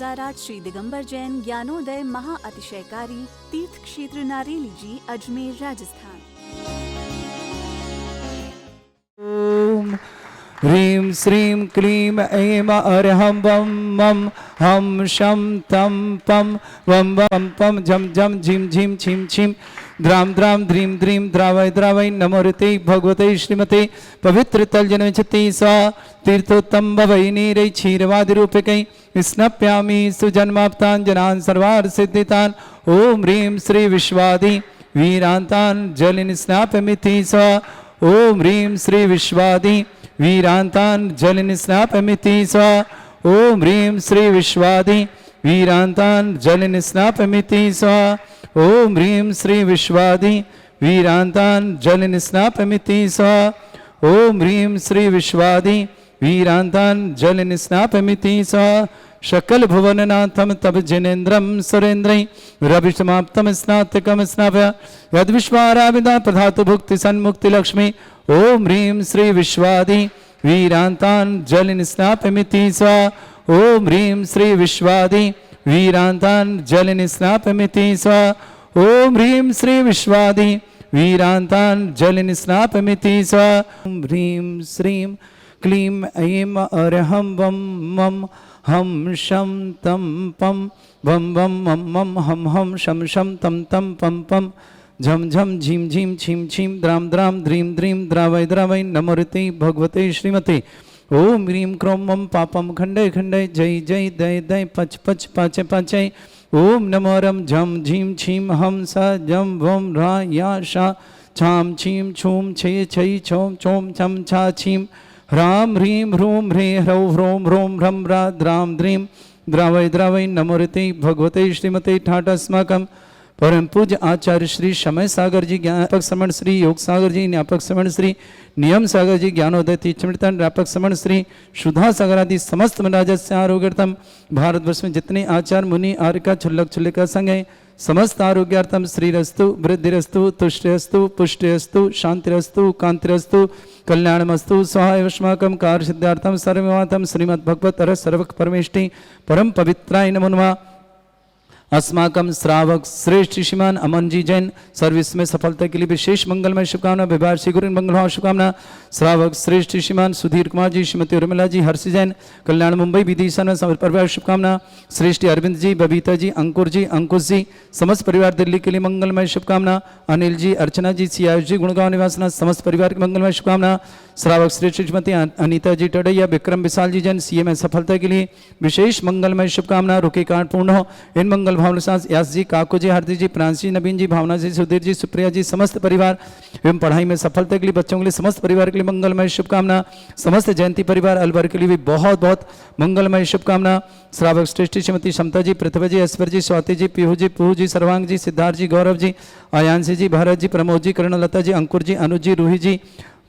2008 श्री दिगंबर जैन ज्ञानोदय महा अतिशयकारी तीर्थ क्षेत्र नारेली जी, अजमेर, राजस्थान। ओम ह्रीं श्रीं क्लीं ऐं अरहं वं मं हम शं तं पं वं वं पं झं झं झिं झिं छिं छिं द्रां द्रां द्रीं द्रीं द्रावय द्रावय नमोरते भगवते श्रीमते पवित्र तलजनविचति स्वा तीर्थोत्तम भवै नीरै क्षीरवादिरूपकै स्नप्यामि सुजन्माप्तान् जनान् सर्वार्थ सिद्धितान्। ओम ह्रीं श्री विश्वादि वीरान्तान् जलिन स्नापयमिति स्वा। ओम ह्रीं श्री विश्वादि वीरान्तान् जलिन स्नापयमिति स्वा। ओम ह्रीं श्री विश्वादि वीरान्तान् जलिन स्नापयमिति स्वा। ओम ह्रीं श्री विश्वादि वीरान्तान् जलिन स्नापयमिति स्वा। ओम ह्रीं श्री विश्वादि वीरान्तान् जलिन स्नापयमिति स्वा। शकल भुवननाथम तब जनेन्द्रम सुरेन्द्रै रविसमाप्तम स्नातकम स्नाप्य यद विश्वाराविदा प्रधातु भुक्ति सन्मुक्ति लक्ष्मी। ओम ह्रीं श्री विश्वादि वीरान्तान् जलिन स्नापयमिति स्वा। ओम ह्रीं श्री विश्वादि वीरान्तान् जलिन स्नापयमिति स्वा। ओम ह्रीं श्री विश्वादि वीरान्तान् जलिन स्नापयमिति स्वा। ओम ह्रीं श्रीं क्लीं ऐं अरहं वं मं हम शं तं पं वं वं मं मं हम हम शं शं तं तं पं पं झं झं झिं झिं छिं छिं द्रां द्रां द्रीं द्रीं द्रावय द्रावय नमोरते भगवते श्रीमते। ओम ह्रीं क्रों मं पापं खण्डय खण्डय जय जय दय दय पच पच पाचय पाचय। ओम नमो रं झं झीं छीं हम स जं वं रा या शा छां छीं छूं छे छै छौं चौं छं छा छीं ह्रां ह्रीं ह्रूं ह्रें ह्रौं ह्रौं ह्रौं ह्रं ह्रा द्रां द्रीं द्रावय द्रावय नमोरते भगवते श्रीमते ठाट। अस्माकं परम पूज्य आचार्य श्री समय सागर जी, ज्ञापक श्रमण श्री योग सागर जी, न्यापक श्रमण श्री नियम सागर जी, ज्ञानोदय तीर्थन व्यापक श्रमण श्री सुधा सागर आदि समस्त राजस्य आरोग्यर्थम भारतवर्ष में जितने आचार्य मुनि आर्यका छुल्लक छुल्लिका संघ है समस्त आरोग्यार्थम श्रीरस्तु वृद्धिरस्तु तुष्टिरस्तु पुष्टिरस्तु शांतिरस्तु कांतिरस्तु कल्याणमस्तु सहाय अस्माकं कार्य सिद्धार्थम सर्वमातम श्रीमद्भगवत रस सर्वक परमेष्टि परम पवित्राय नमो नमः। अस्माकं श्रावक श्रेष्ठ श्रीमान अमन जी जैन सर्विस में सफलता के लिए विशेष मंगलमय शुभकामना। विभाग श्री गुरु मंगल शुभकामना। श्रावक श्रेष्ठ श्रीमान सुधीर कुमार जी, श्रीमती उर्मिला जी, हर्षि जैन कल्याण मुंबई विदिशा में परिवार शुभकामना। श्रेष्ठ अरविंद जी, बबीता जी, अंकुर जी, अंकुश जी समस्त परिवार दिल्ली के लिए मंगलमय शुभकामना। अनिल जी, अर्चना जी, सियायुष जी गुणगांव निवासना समस्त परिवार की मंगलमय शुभकामना। श्रावक श्रेष्ठ श्रीमती अनीता जी टडैया, विक्रम विशाल जी जैन सीए में सफलता के लिए विशेष मंगलमय शुभकामना। रुके कांड पूर्ण हो इन मंगल भावना साथ यास जी, काको जी, हार्दिक जी, प्रांसी, नवीन जी, भावना जी, सुधीर जी, सुप्रिया जी समस्त परिवार एवं पढ़ाई में सफलता के लिए बच्चों के लिए समस्त परिवार के लिए मंगलमय शुभकामना। समस्त जयंती परिवार अलवर के लिए भी बहुत बहुत मंगलमय शुभकामना। श्रावक श्रेष्ठी श्रीमती समता जी, पृथ्वी जी, ऐश्वर्य जी, स्वाति जी, पीहू जी, पुहू जी, सर्वांग जी, सिद्धार्थ जी, गौरव जी, आयांशी जी, भारत जी, प्रमोद जी, करुणलता जी, अंकुर जी, अनुज जी, रूही जी,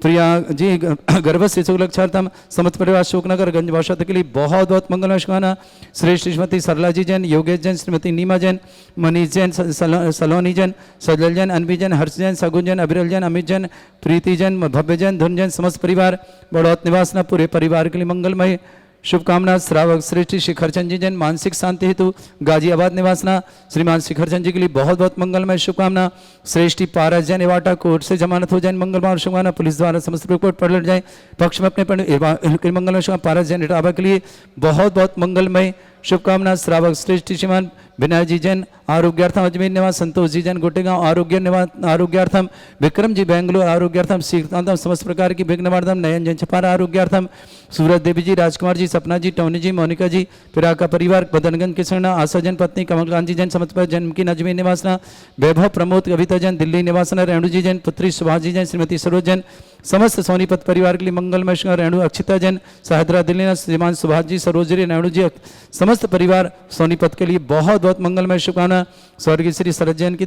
प्रिया जी, गर्भ से शुभलक्षार्थम समस्त परिवार शोकनगर गंज भाषा के लिए बहुत बहुत मंगलमय शुभकामना। श्रेष्ठ श्रीमती सरला जी जैन, योगेश जैन, श्रीमती नीमा जैन, मनीष जैन, सलोनी जैन, सजल जैन, अनबी जैन, हर्ष जैन, सगुन जैन, अभिरल जैन, अमित जैन, प्रीति जैन, भव्य जैन, धुन जैन समस्त परिवार बड़ौत निवासना पूरे परिवार के लिए मंगलमय शुभकामना। श्रावक श्रेष्ठी शिखरचंद जी जैन मानसिक शांति हेतु गाजियाबाद निवासना श्रीमान शिखरचंद जी के लिए बहुत बहुत मंगलमय शुभकामना। श्रेष्ठी पारस जैन एवाटा कोर्ट से जमानत हो जाए मंगलवार शुभकामना। पुलिस द्वारा समस्त रिपोर्ट पढ़ जाए पक्ष में अपने मंगलमय शुभकामना। पारस जैन इटावा के लिए बहुत बहुत मंगलमय शुभकामना। श्रावक श्रेष्ठी श्रीमान विनय जी जैन आरोग्यार्थम अजमेर निवास, संतोष जी जैन गोटेगांव आरोग्यार्थम, विक्रम जी बेंगलोर आरोग्यार्थम, श्रीकांतम समस्त प्रकार की विघ्नवार्धम, नयन जैन छपारा आरोग्यार्थम, सूरज देवी जी, राजकुमार जी, सपना जी, टोनी जी, मोनिका जी, पिराका परिवार बदनगंज किसना, आशा जैन पत्नी कमलकांत जी जैन समस्त जन्म की अजमेर निवासना। वैभव प्रमोद कविता जैन दिल्ली निवासना। रेणु जी जैन पुत्री सुभाष जी जैन, श्रीमती सरोज जैन समस्त सोनीपत परिवार के लिए मंगलमय शुभ। रेणु अक्षिता जैन सहद्रा दिल्ली, श्रीमान सुभाष जी, सरोज जी, रेणु जी समस्त परिवार सोनीपत के लिए बहुत बहुत मंगलमय शुभकामना। स्वर्गीय श्री शरद जैन की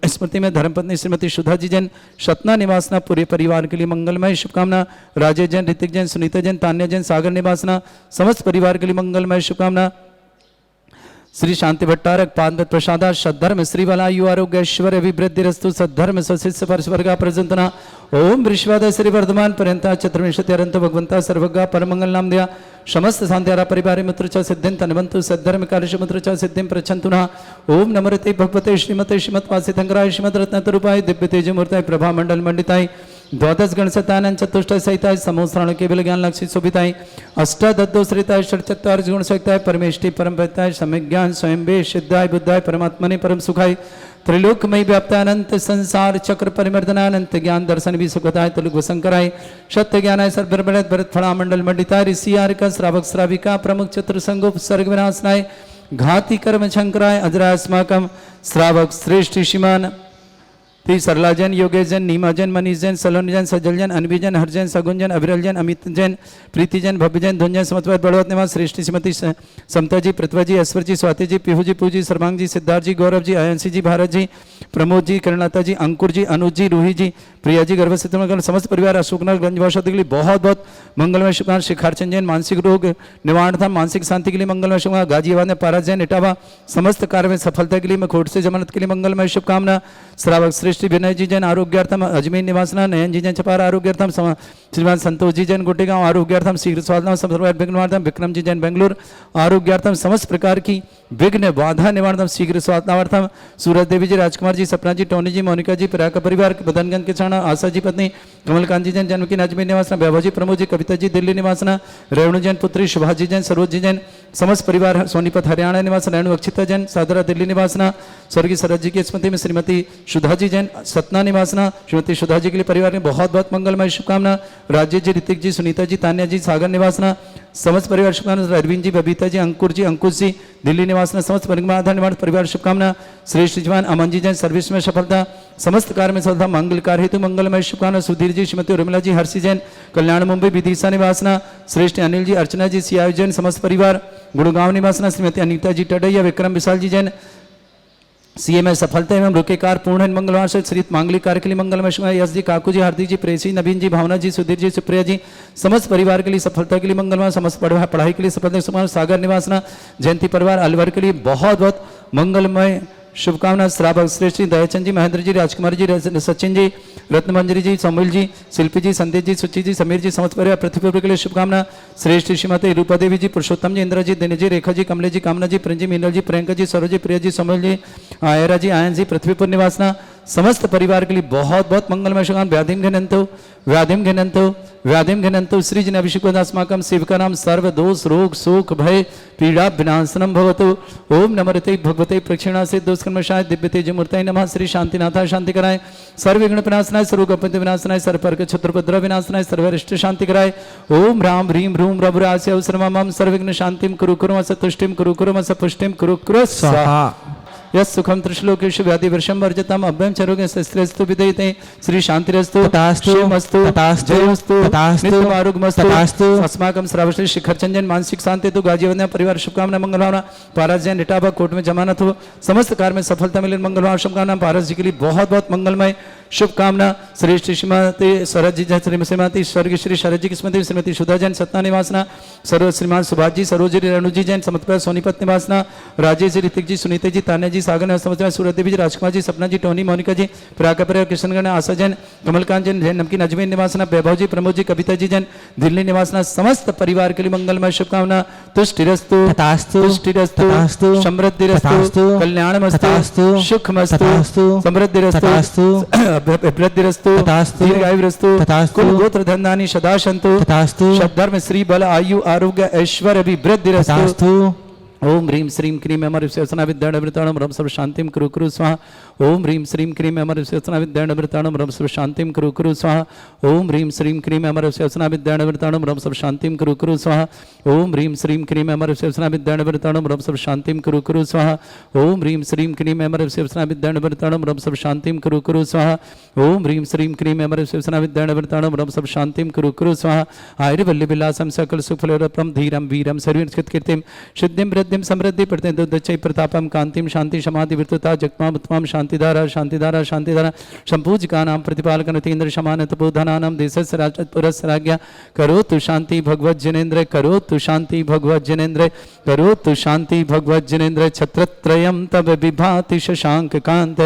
स्मृति में धर्मपत्नी श्रीमती सुधा जी जैन सतना निवासना पूरे परिवार के लिए मंगलमय शुभकामना। राजेश जैन, ऋतिक जैन, सुनीता जैन, तान्या जैन सागर निवासना समस्त परिवार के लिए मंगलमय शुभकामना। श्री शांति भट्टारक पाद प्रसादा सद्धर्म श्रीवलायु आरोग्य ऐश्वर्य अभिवृद्धि रस्तु सद्धर्म स्वशिष्य परस्वर्गा प्रजंतना। ओम विश्वाद श्री वर्धमान पर्यंता चतुर्विंशत्यरंत भगवंता सर्वज्ञ परमंगल नाम दिया समस्त शांत्यारा परिवार मित्र च सिद्धिं तनवंतु सद्धर्म कार्य मित्र च सिद्धिं प्रच्छन्तु नः ओम नमरते भगवते श्रीमते श्रीमद्वासितंगराय श्रीमद्रत्नतरूपाय दिव्य तेज मूर्ताय प्रभा मंडल मंडिताय द्वादश गणसतानंद चतुष्टय सहिताय समोस्त्राण केवल ज्ञान लक्षित शोभिताय अष्टादत्तो श्रिताय षट्चत्वार गुण सहिताय परमेष्टि परम पताय सम्यक ज्ञान स्वयं वे सिद्धाय बुद्धाय परमात्मने परम सुखाय त्रिलोकमय व्याप्तानंत संसार चक्र परिमर्दनानंत ज्ञान दर्शन भी सुखदाय तुलुक वसंकराय सत्य ज्ञानाय सर्वभरत भरत फणा मंडल मंडिताय ऋषि आर्क श्रावक श्राविका प्रमुख चतुर संगोप सर्ग विनाशनाय घाति कर्म शंकराय अजरास्माकम श्रावक श्रेष्ठ श्रीमान ती सरलाजन योगेशजन नीमाजन मनीषजन सलोनजन सजलजन अनबीजन हरजन सगुंजन अविरलजन अमितजन प्रीतिजन भव्यजन धुंजन समत्वत बड़वत निवास श्रेष्ठी श्रीमती समताजी पृथ्वाजी ऐश्वर्जी स्वातिजी पीहूजी पूजी सर्वांगजी सिद्धार्थजी गौरवजी अयंसी जी भारतजी प्रमोद जी करुणाता जी अंकुर जी अनुज जी रूही जी प्रिया जी गर्भसित मंगल समस्त परिवार अशोकनगर गंजवासों के लिए बहुत बहुत मंगलमय शुभकामना शिखारचंद जैन मानसिक रोग निवारण था मानसिक शांति के लिए मंगलमय शुभकामना गाजियाबाद में पारस जैन इटावा समस्त कार्य में सफलता के लिए मैं खोट से जमानत के लिए मंगलमय शुभकामना श्रावक श्रेष्ठी विनय जी जैन आरोग्यार्थम अजमेर निवासना नयन जी जैन छपारा आरोग्यार्थम श्रीमान संतोष जी जैन गोटेगांव आरोग्यार्थम शीघ्र स्वास्थ्य विघ्नवार्थम विक्रम जी जैन बेंगलुरु आरोग्यार्थम समस्त प्रकार की विघ्न बाधा निवारणम शीघ्र स्वास्थ्यार्थम सूरज देवी जी राजकुमार जी सपना जी टोनी जी मोनिका जी प्रयाग परिवार बदनगंज के छाना आशा जी पत्नी कमलकांत जी जैन जन्मकी अजमेर निवासना वैभव जी प्रमोद जी कविता जी दिल्ली निवासना रेणु जैन पुत्री सुभाष जी जैन सरोज जी जैन समस्त परिवार सोनीपत हरियाणा निवास रेणु अक्षिता जैन सादरा दिल्ली निवासना स्वर्गीय सरद जी की स्मृति में श्रीमती सुधा जी जैन सतना निवासना श्रीमती सुधा जी के लिए परिवार में बहुत बहुत मंगलमय शुभकामना राजेश जी ऋतिक जी सुनीता जी तान्या जी सागर निवासना समस्त परिवार शुभकामना अरविंद जी बबीता जी अंकुर जी अंकुश जी दिल्ली निवासना समस्त परिवार निवास परिवार शुभकामना श्रेष्ठ जवान अमन जी जैन सर्विस में सफलता समस्त कार्य में सफलता मंगल कार्य हेतु मंगलमय शुभकामना सुधीर जी श्रीमती उर्मिला जी हर्षि जैन कल्याण मुंबई विदिशा निवासना श्रेष्ठ अनिल जी अर्चना जी सियायु जैन समस्त परिवार गुड़गांव निवासना श्रीमती अनीता जी टडैया विक्रम विशाल जी जैन सीए में सफलता एवं रुकेकार पूर्ण मंगलवार से श्री मांगलिक कार्य के लिए मंगलमय शुभ यश जी काकू जी हार्दिक जी प्रेसी नवीन जी भावना जी सुधीर जी सुप्रिया जी समस्त परिवार के लिए सफलता के लिए मंगलवार समस्त पढ़ाई के लिए सफलता सागर निवासना जयंती परिवार अलवर के लिए बहुत बहुत मंगलमय शुभकामना श्रावक श्रेष्ठ जी दयाचंद जी महेंद्र जी राजकुमार जी सचिन जी रत्नमंजरी जी सोमिल जी शिल्पी जी संदेश जी सुचि जी समीर जी समस्त परिवार पृथ्वी के लिए शुभकामना श्रेष्ठ श्रीमती रूपा देवी जी पुरुषोत्तम जी इंद्र जी दिनेश जी रेखा जी कमले जी कामना जी प्रिंजी मीनल जी प्रियंका जी सरोज जी प्रिया जी सोमिल जी आयरा जी आयन जी पृथ्वीपुर निवासना समस्त परिवार के लिए बहुत बहुत मंगलमय शुभकामना व्याधिम घनंतो श्री जन अभिषेक अस्माकं सेवका नाम सर्व दोष रोग शोक भय पीड़ा विनाशनम भवतु ओम नमरते भगवते प्रक्षिणा से दोषकर्मशाय दिव्य तेज मूर्तये नमः श्री शांतिनाथाय शांति कराय सर्व विघ्न विनाशनाय सर्व गपति विनाशनाय सर्व परक छत्रपद्र विनाशनाय सर्व रिष्ट शांति कराय ओम राम ह्रीम रूम रघुरास्य अवसरमम सर्व विघ्न शांतिम कुरु कुरु अस तुष्टिम कुरु कुरु अस पुष्टिम कुरु कुरु स्वाहा यस सुखम त्रिश्लोकेषु व्याधि वर्षम वर्जतम अभ्यम चरोगे शस्त्रस्तु विदयते श्री शांतिरस्तु तथास्तु शिवमस्तु तथास्तु जयमस्तु तथास्तु नित्यम आरोग्यमस्तु तथास्तु अस्माकं श्रावश्री शिखरचंदन मानसिक शांति तो गाजीवंदना परिवार शुभकामना मंगलभावना पारस जैन इटावा कोर्ट में जमानत हो समस्त कार्य में सफलता मिले मंगलभावना शुभकामना पारस जी के लिए बहुत बहुत मंगलमय शुभकामना श्रेष्ठ श्रीमती शरद जी श्रीमती स्वर्गीय श्री शरद जी की स्मृति श्रीमती सुधा जैन सतना निवासना सरोज श्रीमान सुभाष जी सरोज जी रेणु जी जैन समत्पर सोनीपत निवासना राजेश जी ऋतिक जी सुनीता जी तान्या जी सागर समझ सूरत देवी जी राजकुमार जी सपना जी टोनी मोनिका जी प्राकर कृष्णगण आशा जैन कमलकांत जैन जैन नमकीन अजमेर निवासना वैभव जी प्रमोद जी कविता जी जैन दिल्ली निवासना समस्त परिवार के लिए मंगलमय शुभकामना तुष्टिरस्तु तुष्टिरस्तु समृद्धिरस्तु कल्याणमस्तु सुखमस्तु समृद्धिरस्तु वृद्धिरस्तु दीर्घायुरस्तु कुल गोत्र धन्यानि सदा सन्तु धर्म श्री बल आयु आरोग्य ऐश्वर्य अभिवृद्धिरस्तु ओम ह्रीं श्रीं क्रीं अमर विश्वसना विद्याणवृताणम रम सर्व शांतिम कुरु कुरु स्वाहा ओम ह्रीं श्रीं क्रीं अमर विश्वसना विद्याणवृताणम रम सर्व शांतिम कुरु कुरु स्वाहा ओम ह्रीं श्रीं क्रीं अमर विश्वसना विद्याणवृताणम रम सर्व शांतिम कुरु कुरु स्वाहा ओम ह्रीं श्रीं क्रीं अमर विश्वसना विद्याणवृताणम रम सर्व शांतिम कुरु कुरु स्वाहा ओम ह्रीं श्रीं क्रीं अमर विश्वसना विद्याणवृताणम रम सर्व शांतिम कुरु कुरु स्वाहा ओम ह्रीं श्रीं क्रीं अमर विश्वसना विद्याणवृताणम रम सर्व शांतिम कुरु कुरु स्वाहा आयुर्वल्ली विलासम सकल सुफलप्रम धीरम वीरम सर्वकृत कीर्तिम सिद्धिम वृद्धिम समृद्धि प्रत्यय प्रतापम कांतिम शांति समाधि विर्तुता जगमाम उत्तम शांतिधारा शांतिधारा शांतिधारा संपूजिका नाम प्रतिपालक नतीन्द्र समान तपोधनानाम देशस्य राजपुरस्य राज्ञा करोतु शांति भगवत जनेन्द्र करोतु शांति भगवत जनेन्द्र करोतु शांति भगवत जनेन्द्र छत्रत्रयम् तव विभाति शशांक कांत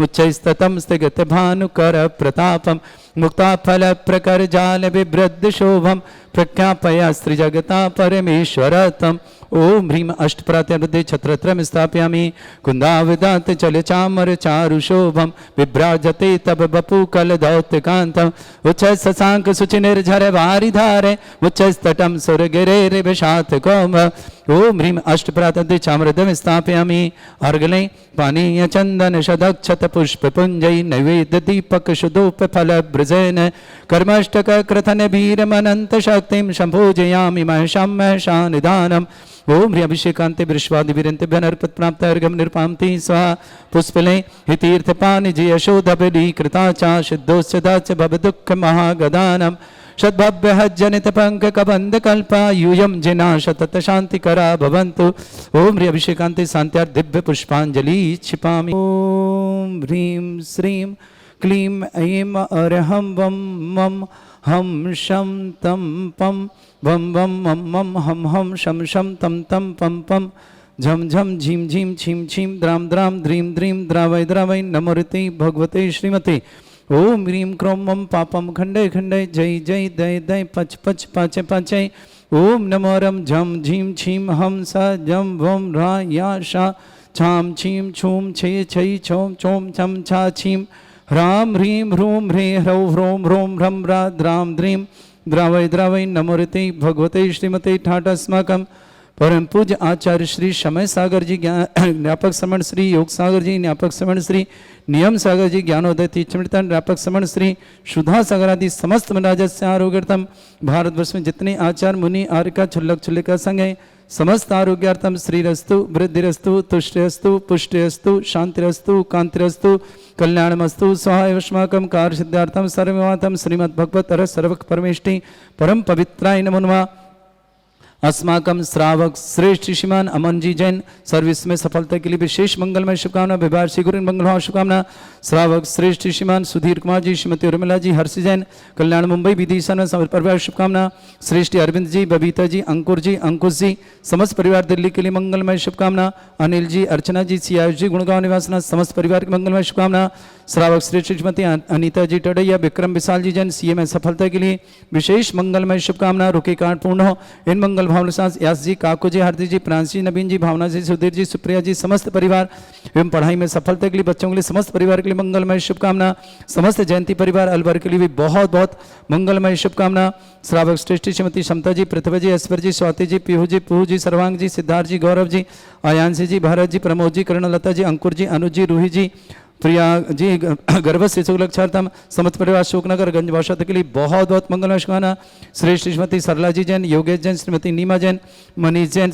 उच्चैस्ततम स्थिगत भानुकर प्रतापम मुक्ता फल प्रकर जाल विवृद्ध शोभम प्रख्यापया स्त्रीजगता परमेश्वरतम। ओम ह्रीम अष्टप्रात्यारुद्धे छत्रत्रम स्थापयामि कुंदावदात चल चामर चारु शोभम विभ्राजते तब बपु कल दौत्यकांतम। उच्च शशांक सुचि निर्झर वारिधारे उच्च स्तटम सुर गिरे विषात कौम। ओम ह्रीम अष्टप्रात्यारुद्धे चामरदम स्थापयामि अर्गले पानीय चंदन शदक्षत पुष्प पुंजय नैवेद्य दीपक शुद्धोप फल ब्रजेन कर्मष्टक कृतन भीरमनंत शक्तिम संभोजयामि महशम महशानिदानम। ओम ह्री अभिषेकांते विश्वादि वीरंते नरपत प्राप्त अर्घम निरपामति स्वाहा पुष्पले हितीर्थ पानि जय यशोधबली कृताचा सिद्धोच्चदाच भव दुःख महागदानम। सद्भव्य जनित पंक कबंध कल्पा यूयम जिना शतत शांति करा भवन्तु। ओम ह्री अभिषेकांते शांत्यार दिव्य पुष्पांजलि क्षिपामि। ओम ह्रीं श्रीं क्लीं ऐं अरहं वं मं हम शम तम पम वम वम मम मम हम हम शम शम तम तम पम पम झम झम झीम झीम छीम छीम द्राम द्राम द्रीम द्रीम द्रावय द्रावय नमोरते भगवते श्रीमते। ओम ह्रीं क्रों मम पापम खंडे खंडे जय जय दय दय पच पच पाचे पाचे। ओम नमोरम झम झीम छीम हम स जम वम रा या शा छाम छीम छूम छे छई छोम चोम छम छा छीम ह्राम ह्रीं ह्रूं ह्रे ह्रौ ह्रों ह्रों ह्रम रा द्राम द्रीं द्रावय द्रावय नमोरते भगवते श्रीमते ठाट अस्माकम परम पूज्य आचार्य श्री समय सागर जी ज्ञापक श्रमण श्री योग सागर जी ज्ञापक श्रमण श्री नियम सागर जी ज्ञानोदय तीर्थन व्यापक श्रमण श्री सुधा सागर आदि समस्त राजस्य आरोग्यर्थम भारतवर्ष में जितने आचार्य मुनि आर्यका छुल्लक छुल्लिका संघ है समस्त आरोग्यार्थम श्रीरस्तु वृद्धिरस्तु तुष्टिरस्तु पुष्टिरस्तु शांतिरस्तु कांतिरस्तु कल्याणमस्तु सहाय अस्माकं कार्य सिद्धार्थम सर्वमातम श्रीमद् भगवत अर सर्वक परमेष्टि परम पवित्राय नमो नमः। अस्माकं श्रावक श्रेष्ठ श्रीमान अमन जी जैन सर्विस में सफलता के लिए विशेष मंगलमय शुभकामना विभाग श्री गुरु मंगल शुभकामना। श्रावक श्रेष्ठ श्रीमान सुधीर कुमार जी श्रीमती उर्मिला जी हर्षि जैन कल्याण मुंबई विदिशा परिवार शुभकामना। श्रेष्ठ अरविंद जी बबीता जी अंकुर जी अंकुश जी समस्त परिवार दिल्ली के लिए मंगलमय शुभकामना। अनिल जी अर्चना जी सियाज जी गुड़गांव निवासना समस्त परिवार की मंगलमय शुभकामना। श्रावक श्रेष्ठ श्रीमती अनीता जी टडैया विक्रम विशाल जी जैन सीए में सफलता के लिए विशेष मंगलमय शुभकामना। रुके कांड पूर्ण हो इन मंगल भावना यास जी काको जी हार्दिक जी प्रांश जी नवीन जी भावना जी सुधीर जी सुप्रिया जी समस्त परिवार एवं पढ़ाई में सफलता के लिए बच्चों के लिए समस्त परिवार के लिए मंगलमय शुभकामना। समस्त जयंती परिवार अलवर के लिए भी बहुत बहुत मंगलमय शुभकामना। श्रावक श्रेष्ठ श्रीमती समता जी पृथ्वी जी ऐश्वर जी स्वाति जी पीहू जी सर्वांग जी सिद्धार्थ जी गौरव जी आयांशी जी भारत जी प्रमोद जी करुणलता जी अंकुर जी अनुज जी रूही जी प्रिया जी गर्भ से सुलक्षार्थम समस्त परिवार शोकनगर गंज भाषा के लिए बहुत बहुत मंगलमय शुभकामना। श्रेष्ठ श्रीमती सरला जी जैन योगेश जैन श्रीमती नीमा जैन मनीष जैन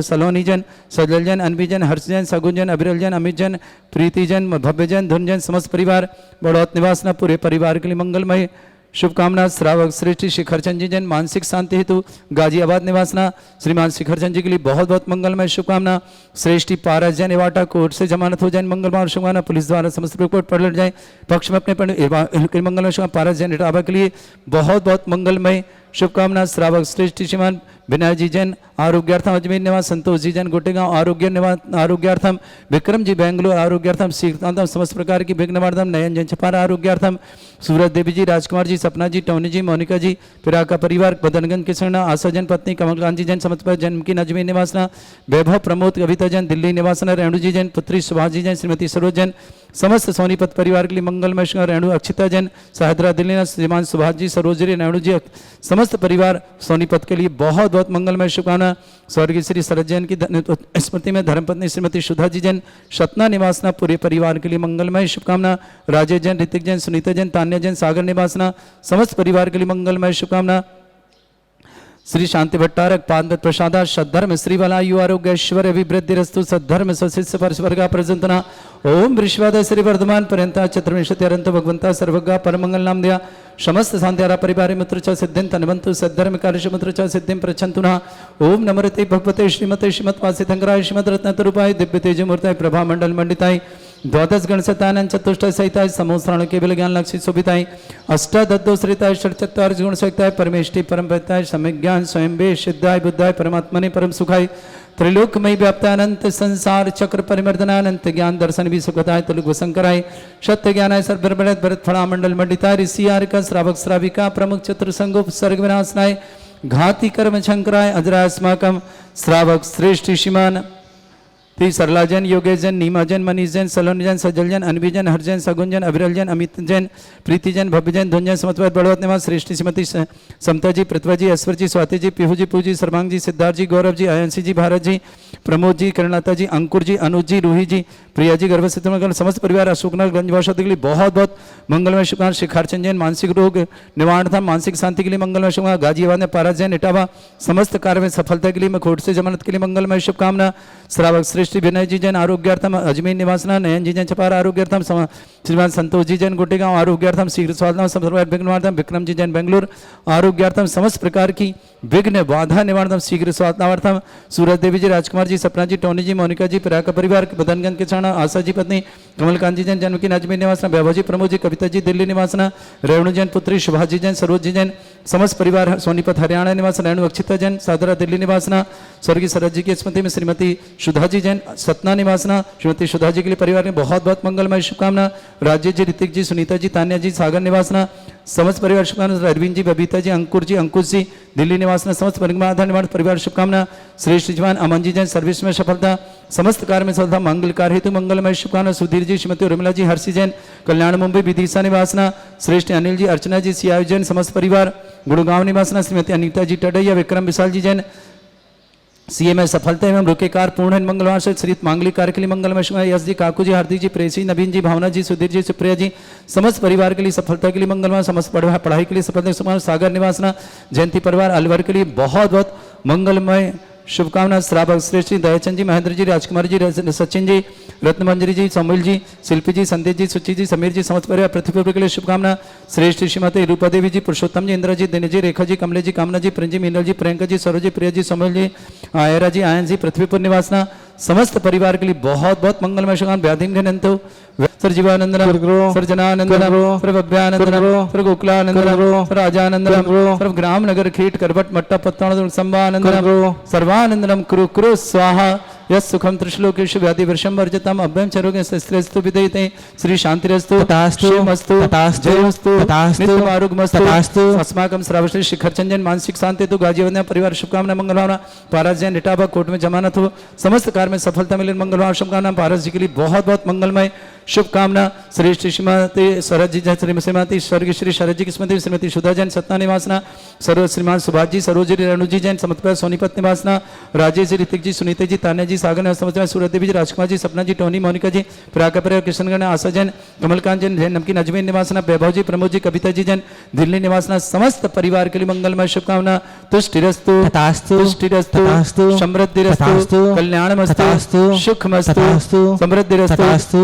सलोनी जैन सजल जैन अनबी जैन हर्ष जैन सगुन जैन अभिरल जैन अमित जैन प्रीति जैन भव्य जैन धुन जैन समस्त परिवार बड़ौत निवासना पूरे परिवार के लिए मंगलमय शुभकामना। श्रावक श्रेष्ठ शिखरचंद जी जैन मानसिक शांति हेतु गाजियाबाद निवासना श्रीमान शिखरचंद जी के लिए बहुत बहुत मंगलमय शुभकामना। श्रेष्ठी पारस जैन एवाटा कोर्ट से जमानत हो जाए मंगलमय शुभकामना। पुलिस द्वारा समस्त रिपोर्ट पलट जाए पक्ष में अपने मंगलमय शुभकामना। पारस जैन इटावा के लिए बहुत बहुत मंगलमय शुभकामना। श्रावक श्रेष्ठ श्रीमान विनय जी जैन आरोग्यार्थम अजमेर निवास संतोष जी जैन गोटेगांव आरोग्यार्थम विक्रम जी बेंगलोर आरोग्यार्थम श्रीकांतम समस्त प्रकार की विघ्नवार्धम नयन जैन छपारा आरोग्यार्थम सूरज देवी जी राजकुमार जी सपना जी टोनी जी मोनिका जी पिराका परिवार बदनगंज किशन आशा जैन पत्नी कमलकांत जी जैन समस्त जन्म की अजमेर निवासना वैभव प्रमोद कविता जैन दिल्ली निवासना रेणु जी जैन पुत्री सुभाष जी जैन श्रीमती सरोज जैन समस्त सोनीपत परिवार के लिए मंगलमय रेणु अक्षिता जैन सहद्रा दिल्ली श्रीमान सुभाष जी सरोजरी रेणु जी समस्त परिवार सोनीपत के लिए बहुत बहुत मंगलमय शुभकामना। स्वर्गीय श्री शरद जैन की स्मृति में धर्मपत्नी श्रीमती सुधा जी जैन सतना निवासना पूरे परिवार के लिए मंगलमय शुभकामना। राजेश जैन ऋतिक जैन सुनीता जैन तान्या जैन सागर निवासना समस्त परिवार के लिए मंगलमय शुभकामना। श्री शांति भट्टारक पाद प्रसादा सद्धर्म श्रीवलायु आरोग्य ऐश्वर्य अभिवृद्धिरस्तु सद्धर्म सशिष्य परस्वर्गा प्रजंतना। ओम विश्वाद श्री वर्धमान पर्यंता चतुर्विंशति अरंत भगवंता सर्वगा परमंगल नाम दिया समस्त शांत्यारा परिवार मित्र च सिद्धिं तनवंतु सद्धर्म कार्य मित्र च सिद्धिं प्रच्छन्तुना। ओम नमोते भगवते श्रीमते श्रीमत्वासितंगराय श्रीमद् रत्नतरूपाय दिव्य तेज मूर्ताय प्रभा मंडल मंडिताय द्वादश गणसतानंद चतुष्ट सहिताय समोसरण केवल ज्ञान लक्षित शोभिताय अष्टादत्तो श्रिताय षट्चत्वार गुण सहिताय परमेष्टि परम पताय सम्यक ज्ञान स्वयं बे सिद्धाय बुद्धाय परमात्मने परम सुखाय त्रिलोकमय व्याप्तानंत संसार चक्र परिमर्दनानंत ज्ञान दर्शन भी सुखताय तलुक वसंकराय सत्य ज्ञानाय सर्वबृहत भरत फला मंडल मंडिताय ऋषि आर्क श्रावक श्राविका प्रमुख चतुर्संगोप सर्ग विनाशनाय घाति कर्म शंकराय अजरास्माकम श्रावक श्रेष्ठ ऋषिमान ती सरलाजन योगेजन नीमाजन मनीजन सलोनजन सजलजन अनभिजन हरजन सगुंजन अविरलजन अमितजन प्रीतिजन भव्यजन धुंजन समत्वत बड़वत निवास श्रेष्ठ श्रीमती समताजी पृथ्वाजी ऐश्वर्जी स्वातिजी पीहूजी पूजी सर्वांग जी सिद्धार्थ जी गौरव जी अयंसी जी भारत जी प्रमोद जी करुणाता जी अंकुर जी अनुज जी रूही जी प्रिया जी गर्भसित समस्त परिवार अशोकनगर गंजवासों के लिए बहुत बहुत मंगलमय शुभकामना शिखारचंद जैन मानसिक रोग निवारण था मानसिक शांति के लिए मंगलमय शुभकामना गाजियाबाद में पारा जैन इटावा समस्त कार्य में सफलता के लिए मैं खोट से जमानत के लिए मंगलमय शुभकामना श्रावक श्रेष्ठ विनय जी जैन आरोग्यार्थम अजमेर निवासना नयन जी जैन चपार आरोग्यार्थम श्रीमान संतोष जी जैन गुटेगांव आरोग्यार्थम शीघ्र स्वास्थ्यम विक्रम जी जैन बेंगलुरु आरोग्यार्थम समस्त प्रकार की विघ्न बाधा निवारणम शीघ्र स्वास्थ्यम सूरज देवी जी राजकुमार जी सपना जी टोनी जी मोनिका जी प्रिया का परिवार बदनगंज के छाना आशा जी पत्नी कमलकांत जी जैन जन्मकी अजमेर निवासना वैभव जी प्रमोद जी कविता जी दिल्ली निवासना रेणु जैन पुत्री शुभा जी जैन सरोज जी जैन समस्त परिवार सोनीपत हरियाणा निवास रेणु अक्षिता जैन सादरा दिल्ली निवासना स्वर्गीय सरद जी की स्मृति में श्रीमती सुधा जी जैन सतना निवासना श्रीमती सुधा जी के लिए परिवार में बहुत बहुत मंगलमय शुभकामना राजेश जी ऋतिक जी सुनीता जी तान्या जी सागर निवासना समस्त परिवार शुभकामना अरविंद जी बबीता जी अंकुर जी अंकुश जी दिल्ली निवासना समस्त परिवार निवास परिवार शुभकामना श्रेष्ठ जवान अमन जी जैन सर्विस में सफलता समस्त कार्य में सफलता मंगल कार्य हेतु मंगलमय शुभकामना सुधीर जी श्रीमती उर्मिला जी हर्षि जैन कल्याण मुंबई विदिशा निवासना श्रेष्ठ अनिल जी अर्चना जी सियायु जैन समस्त परिवार गुड़गांव निवासना श्रीमती अनीता जी टडैया विक्रम विशाल जी जैन सीए में सफलता एवं रुकेकार पूर्ण मंगलवार से श्री मांगलिक कार्य के लिए मंगलमय शुभ यश जी काकू जी हार्दिक जी प्रेसी नवीन जी भावना जी सुधीर जी सुप्रिया जी समस्त परिवार के लिए सफलता के लिए मंगलवार समस्त पढ़ाई के लिए सफलता सागर निवासना जयंती परिवार अलवर के लिए बहुत बहुत मंगलमय शुभकामना श्रावक श्रेष्ठ जी दयाचंद जी महेंद्र जी राजकुमार जी सचिन जी रत्नमंजरी जी सोमिल जी शिल्पी जी संदेश जी सुचि जी समीर जी समस्त परिवार पृथ्वी के लिए शुभकामना श्रेष्ठ श्रीमती रूपा देवी जी पुरुषोत्तम जी इंद्र जी दिन जी रेखा जी कमले जी कामना जी प्रिंजी मीनल जी प्रियंका जी सरोज जी प्रिया जी सोमिल जी आयरा जी आयन जी पृथ्वीपुर निवासना समस्त परिवार के लिए बहुत बहुत मंगलमय शुभकामना व्याधिंगनंतो सर जीवानंदनम सर जनानंदनम सर भव्यानंदनम सर गोकुलानंदनम सर अजानंदनम सर ग्राम नगर खेट करबट मट्टा पत्ताण संभानंदनम सर्वानंदनम कुरु कुरु स्वाहा यस सुखम त्रिश्लोकेश व्याधि वर्षम वर्जतम अभ्यम चरोगे स्त्रेस्तु विदयते श्री शांतिरस्तु तथास्तु शिवमस्तु तथास्तु जयमस्तु तथास्तु नित्यम आरोग्यमस्तु तथास्तु अस्माकं श्रावश्री शिखर चंदन मानसिक शांति तो गाजीवंदना परिवार शुभकामना मंगलवार पारस जैन इटावा कोर्ट में जमानत हो समस्त कार्य में सफलता मिले मंगलवार शुभकामना पारस जी के लिए बहुत बहुत मंगलमय शुभकामना श्रेष्ठ श्रीमती शरद जी श्रीमती स्वर्गीय श्री शरद जी की स्मृति श्रीमती सुधा जैन सतना निवासना सर्व श्रीमान सुभाष जी सरोज जी रेणु जी जैन समत्व सोनीपत निवासना राजेश जी ऋतिक जी सुनीता जी तान्या जी सागर समझ सूरत देवी जी राजकुमार जी सपना जी टोनी मोनिका जी प्राका परिवार कृष्णगढ़ आशा जैन कमलकांत जैन जैन नमकीन अजमेर निवासना वैभव जी प्रमोद जी कविता जी जैन दिल्ली निवासना समस्त परिवार के लिए मंगलमय शुभकामना तुष्टिरस्तु तुष्टिरस्तु समृद्धिरस्तु कल्याणमस्तु सुखमस्तु समृद्धिरस्तु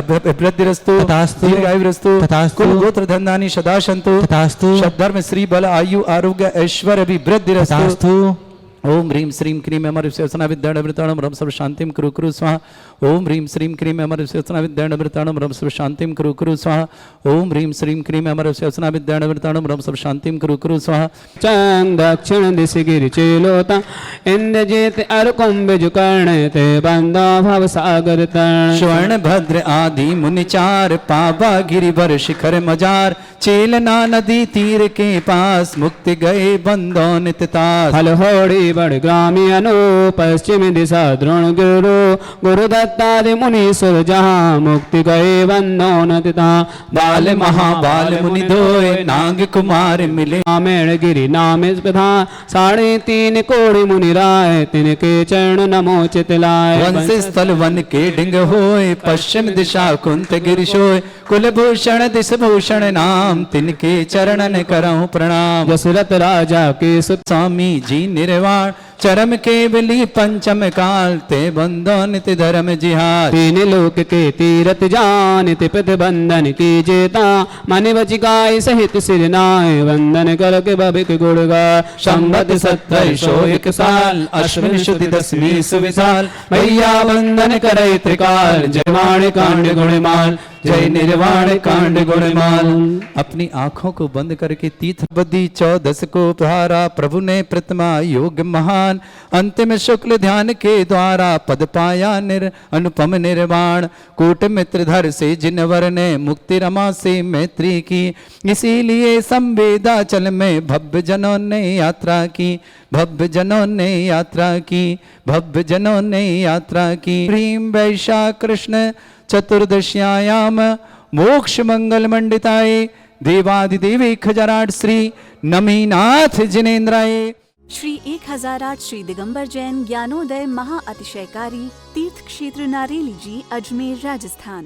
अभिवृद्धिरस्तु दीर्घायुरस्तु कुल गोत्र धन्धानि सदा सन्तु शब्दधर्म श्री बल आयु आरोग्य ऐश्वर्य अभिवृद्धिरस्तु ओम ह्रीं श्रीं क्रीं अमर विश्वसना विद्याणमृताणम रम सर्व शांतिम कुरु कुरु स्वाहा ओम ह्रीं श्रीं क्रीं अमर विश्वसना विद्याणमृताणम रम सर्व शांतिम कुरु कुरु स्वाहा ओम ह्रीं श्रीं क्रीं अमर विश्वसना विद्याणमृताणम रम सर्व शांतिम कुरु कुरु स्वाहा चंद दक्षिण दिश गिरि चेलोता इंद्रजीत अरकुंभ जुकर्णते बंदो भव सागर तरण स्वर्ण भद्र आदि मुनिचार पावा गिरिवर शिखर मजार चेलना नदी तीर के पास मुक्ति गए बंदो निततास हलहोड़ी बड़ ग्रामी अनु पश्चिम दिशा द्रोण गुरु गुरुदत्तादि मुनीश्वर जहाँ मुक्ति गए बंदो नतिता बाल महाबाल मुनि दोय नाग कुमार मिले नामेण गिरि नाम प्रधा 3.5 कोടി मुनि राय तिनके चरण नमो चितलाय वंश स्थल वन के डिंग होय पश्चिम दिशा कुंत गिरिशोय कुलभूषण दिश भूषण नाम तिनके चरणन करऊं प्रणाम दशरथ राजा के सुत स्वामी जी निर्वाण प्रमाण चरम केवली पंचम काल ते बंदो नित धर्म जिहाद। तीन लोक के तीरथ जान ते प्रतिबंधन की जेता मन बचिकाय सहित सिर नाय वंदन कर के भविक गुण गा। संवत 2701 साल अश्विन शुद्धि दसवीं सुविशाल मैया वंदन करे त्रिकाल जयमाण कांड गुणमाल जय निर्वाण कांड गुणमाल। अपनी आंखों को बंद करके तीर्थ बदी 14 को प्रहारा प्रभु ने प्रतिमा योग महान अंतिम शुक्ल ध्यान के द्वारा पद पाया अनुपम निर्वाण। कूट मित्र धर से जिनवर ने मुक्ति रमा से मैत्री की इसीलिए संवेदाचल में भव्य जनों ने यात्रा की भव्य जनों ने यात्रा की भव्य जनों ने यात्रा की। प्रीम वैशाख कृष्ण चतुर्दश्यायाम मोक्ष मंगल मंडिताये देवादिदेवी खजराट श्री नमीनाथ जिनेन्द्राय। श्री 1008 श्री दिगंबर जैन ज्ञानोदय महाअतिशयकारी तीर्थ क्षेत्र नारेली जी, अजमेर, राजस्थान।